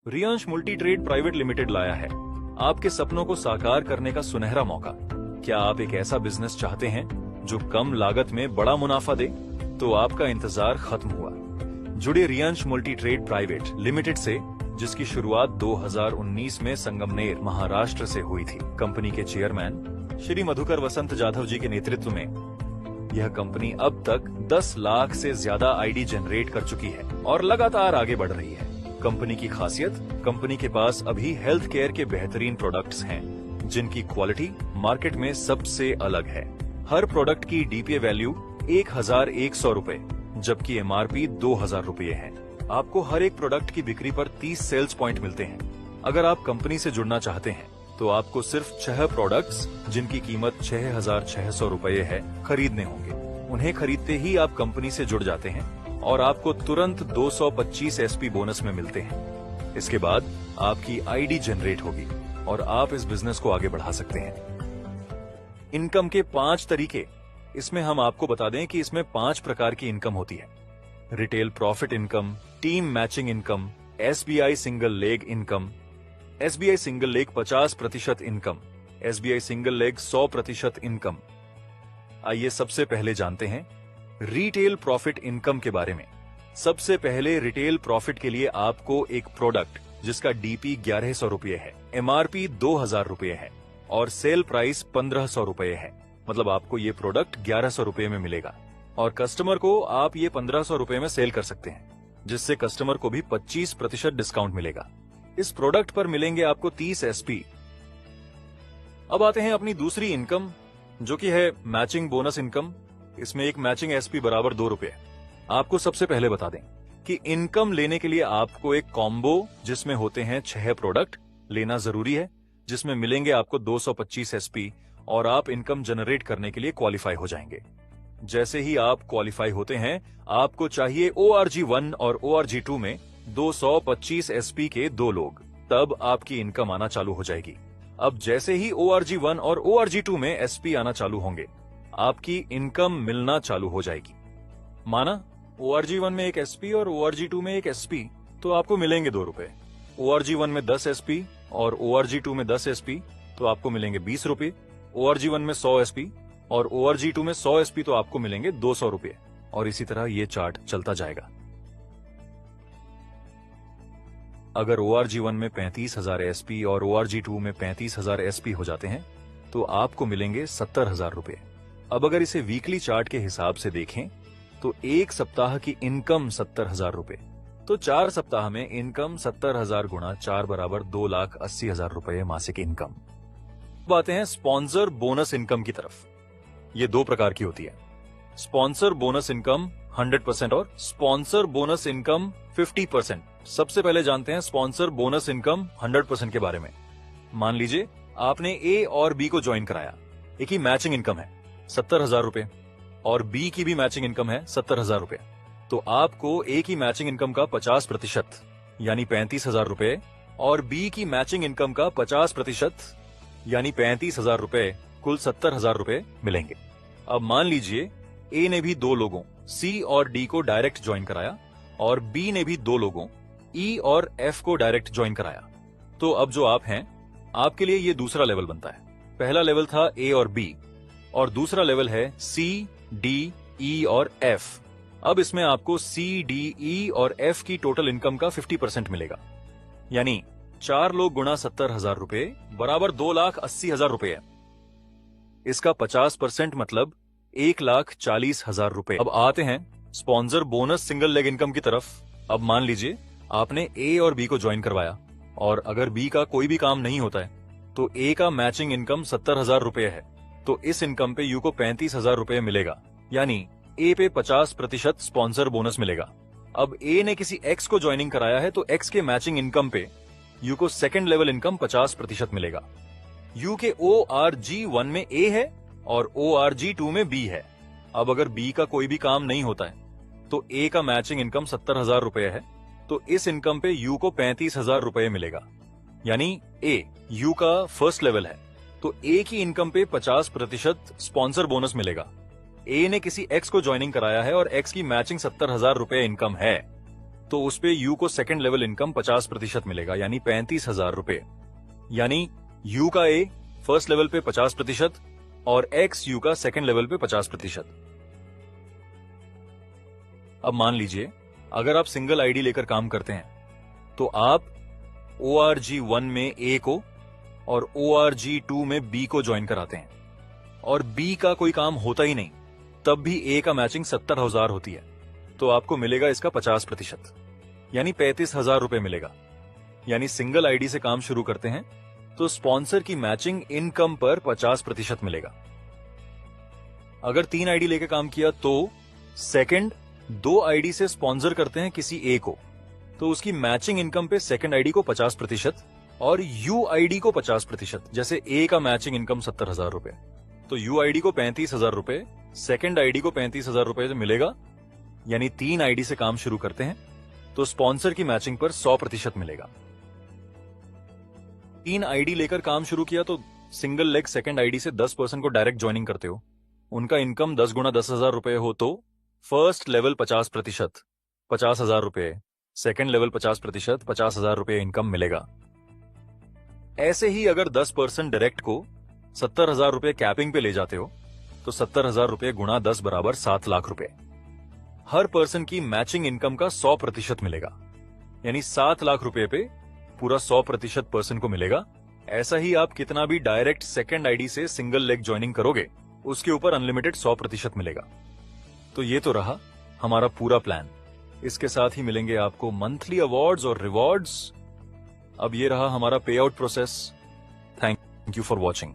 Riyansh multi trade private limited लाया है आपके सपनों को साकार करने का सुनहरा मौका। क्या आप एक ऐसा बिजनेस चाहते हैं जो कम लागत में बड़ा मुनाफा दे? तो आपका इंतजार खत्म हुआ। जुड़े Riyansh multi trade private limited से, जिसकी शुरुआत 2019 में संगमनेर महाराष्ट्र से हुई थी। कंपनी के चेयरमैन श्री मधुकर वसंत जाधव जी के नेतृत्व में यह कंपनी अब तक 10 लाख से ज्यादा आईडी जनरेट कर चुकी है और लगातार आगे बढ़ रही है। कंपनी की खासियत, कंपनी के पास अभी हेल्थ केयर के बेहतरीन प्रोडक्ट्स हैं, जिनकी क्वालिटी मार्केट में सबसे अलग है। हर प्रोडक्ट की डीपीए वैल्यू 1100 रुपए, जबकि एमआरपी 2000 रुपए है। आपको हर एक प्रोडक्ट की बिक्री पर 30 सेल्स पॉइंट मिलते हैं। अगर आप कंपनी से जुड़ना चाहते हैं तो आपको सिर्फ 6 प्रोडक्ट्स, जिनकी कीमत 6600 रुपए है, खरीदने होंगे। उन्हें खरीदते ही आप कंपनी से जुड़ जाते हैं और आपको तुरंत 225 एसपी बोनस में मिलते हैं। इसके बाद आपकी आईडी जनरेट होगी और आप इस बिजनेस को आगे बढ़ा सकते हैं। इनकम के 5 तरीके। इसमें हम आपको बता दें कि इसमें 5 प्रकार की इनकम होती है। Retail profit income, team matching income, SBI single leg income, SBI single leg 50% income, SBI single leg 100% income. आइए सबसे पहले जानते हैं रिटेल प्रॉफिट इनकम के बारे में। सबसे पहले रिटेल प्रॉफिट के लिए आपको एक प्रोडक्ट जिसका डीपी 1100 रुपए है, एमआरपी 2000 रुपए है और सेल प्राइस 1500 रुपए है, मतलब आपको ये प्रोडक्ट 1100 रुपए में मिलेगा और कस्टमर को आप ये 1500 रुपए में सेल कर सकते हैं, जिससे कस्टमर को भी 25% डिस्काउंट मिलेगा। इस प्रोडक्ट पर मिलेंगे आपको 30 एसपी। अब आते हैं अपनी दूसरी इनकम, जो कि है मैचिंग बोनस इनकम। इसमें एक मैचिंग एसपी बराबर 2 रुपए। आपको सबसे पहले बता दें कि इनकम लेने के लिए आपको एक कॉम्बो जिसमें होते हैं 6 प्रोडक्ट लेना जरूरी है, जिसमें मिलेंगे आपको 225 एसपी और आप इनकम जनरेट करने के लिए क्वालिफाई हो जाएंगे। जैसे ही आप क्वालिफाई होते हैं, आपको चाहिए ORG1 और ORG2 में 225 एसपी के 2 लोग, तब आपकी इनकम आना चालू हो जाएगी। अब जैसे ही ORG1 और ORG2 में एसपी आना चालू होंगे, आपकी इनकम मिलना चालू हो जाएगी। माना ORG1 में एक एसपी और ORG2 में एक एसपी, तो आपको मिलेंगे 2 रुपए। ORG1 में 10 एसपी और ORG2 में 10 एसपी, तो आपको मिलेंगे 20 रुपए। ORG1 में 100 एसपी और ORG2 में 100 एसपी, तो आपको मिलेंगे 200 रुपए। और इसी तरह ये चार्ट चलता जाएगा। अगर ORG1 में 35,000 एसपी और ORG2 में 35,000 एसपी हो जाते हैं, तो आपको मिलेंगे 70,000 रुपए। अब अगर इसे वीकली चार्ट के हिसाब से देखें तो एक सप्ताह की इनकम 70,000 रुपए, तो 4 सप्ताह में इनकम 70,000 गुणा 4 बराबर 2,80,000 रुपए मासिक इनकम। अब आते हैं स्पॉन्सर बोनस इनकम की तरफ। ये 2 प्रकार की होती है, स्पॉन्सर बोनस इनकम 100% और स्पॉन्सर बोनस इनकम 50%। सबसे पहले जानते हैं स्पॉन्सर बोनस इनकम 100% के बारे में। मान लीजिए आपने ए और बी को ज्वाइन कराया। एक ही मैचिंग इनकम है 70,000 रुपए और बी की भी मैचिंग इनकम है 70,000 रुपए, तो आपको ए की मैचिंग इनकम का 50% यानी 35,000 रुपए और बी की मैचिंग इनकम का 50% यानी 35,000 रुपए, कुल 70,000 रुपए मिलेंगे। अब मान लीजिए ए ने भी 2 लोगों सी और डी को डायरेक्ट ज्वाइन कराया और बी ने भी 2 लोगों ई और एफ को डायरेक्ट ज्वाइन कराया। तो अब जो आप हैं, आपके लिए ये दूसरा लेवल बनता है। पहला लेवल था ए और बी और दूसरा लेवल है सी, डी, ई और एफ। अब इसमें आपको सी, डी, ई और एफ की टोटल इनकम का 50% मिलेगा, यानी 4 लोग गुणा 70,000 रुपए बराबर 2,80,000 रुपए है। इसका 50% मतलब 1,40,000 रुपए। अब आते हैं sponsor bonus single leg income की तरफ। अब मान लीजिए आपने ए और बी को ज्वाइन करवाया और अगर बी का कोई भी काम नहीं होता है, तो ए का मैचिंग इनकम 70,000 रुपए है, तो इस इनकम पे यू को 35,000 रुपए मिलेगा, यानी ए पे 50% स्पॉन्सर बोनस मिलेगा। अब ए ने किसी एक्स को ज्वाइनिंग कराया है, तो एक्स के मैचिंग इनकम पे यू को सेकंड लेवल इनकम 50% मिलेगा। यू के ORG1 में ए है और ORG2 में बी है। अब अगर बी का कोई भी काम नहीं होता है, तो ए का मैचिंग इनकम 70,000 रुपए है, तो इस इनकम पे यू को 35,000 रुपए मिलेगा, यानी ए यू का फर्स्ट लेवल है, तो ए की इनकम पे 50% स्पॉन्सर बोनस मिलेगा। ए ने किसी एक्स को ज्वाइनिंग कराया है और एक्स की मैचिंग 70,000 रुपए इनकम है, तो उस पे यू को सेकंड लेवल इनकम 50% मिलेगा, यानी 35,000 रुपए। यानी यू का ए फर्स्ट लेवल पे 50% और एक्स यू का सेकंड लेवल पे 50%। अब मान लीजिए अगर आप सिंगल आईडी लेकर काम करते हैं तो आप ORG1 में ए को और ORG2 में बी को ज्वाइन कराते हैं और बी का कोई काम होता ही नहीं, तब भी ए का मैचिंग 70,000 होती है, तो आपको मिलेगा इसका 50%, यानी 35,000 रुपए मिलेगा। यानी सिंगल आईडी से काम शुरू करते हैं तो स्पॉन्सर की मैचिंग इनकम पर 50% मिलेगा। अगर 3 आईडी लेके काम किया तो सेकंड 2 आईडी से स्पॉन्सर करते हैं किसी ए को, तो उसकी मैचिंग इनकम पे सेकंड आईडी को 50% और यू आईडी को 50%। जैसे ए का मैचिंग इनकम 70,000 रुपए, तो यू आईडी को 35,000 रुपए, सेकंड आईडी को 35,000 रुपए मिलेगा। यानी 3 आईडी से काम शुरू करते हैं तो स्पॉन्सर की मैचिंग पर 100% मिलेगा। 3 आईडी लेकर काम शुरू किया तो सिंगल लेग सेकंड आईडी से 10% को डायरेक्ट ज्वाइनिंग करते हो, उनका इनकम 10 गुना 10,000 रुपए हो तो फर्स्ट लेवल 50%, 50,000 रुपए, सेकंड लेवल 50%, 50,000 रुपए इनकम मिलेगा। ऐसे ही अगर 10% डायरेक्ट को 70,000 रुपए कैपिंग पे ले जाते हो तो 70,000 रुपए गुणा 10 बराबर 7 लाख रुपए। हर पर्सन की मैचिंग इनकम का 100% मिलेगा, यानी 7 लाख रुपए पे पूरा 100% पर्सन को मिलेगा। ऐसा ही आप कितना भी डायरेक्ट सेकंड आईडी से सिंगल लेग ज्वाइनिंग करोगे उसके ऊपर अनलिमिटेड 100% मिलेगा। तो ये तो रहा हमारा पूरा प्लान। इसके साथ ही मिलेंगे आपको मंथली अवार्ड्स और रिवॉर्ड्स। अब ये रहा हमारा पे out process. Thank you for watching.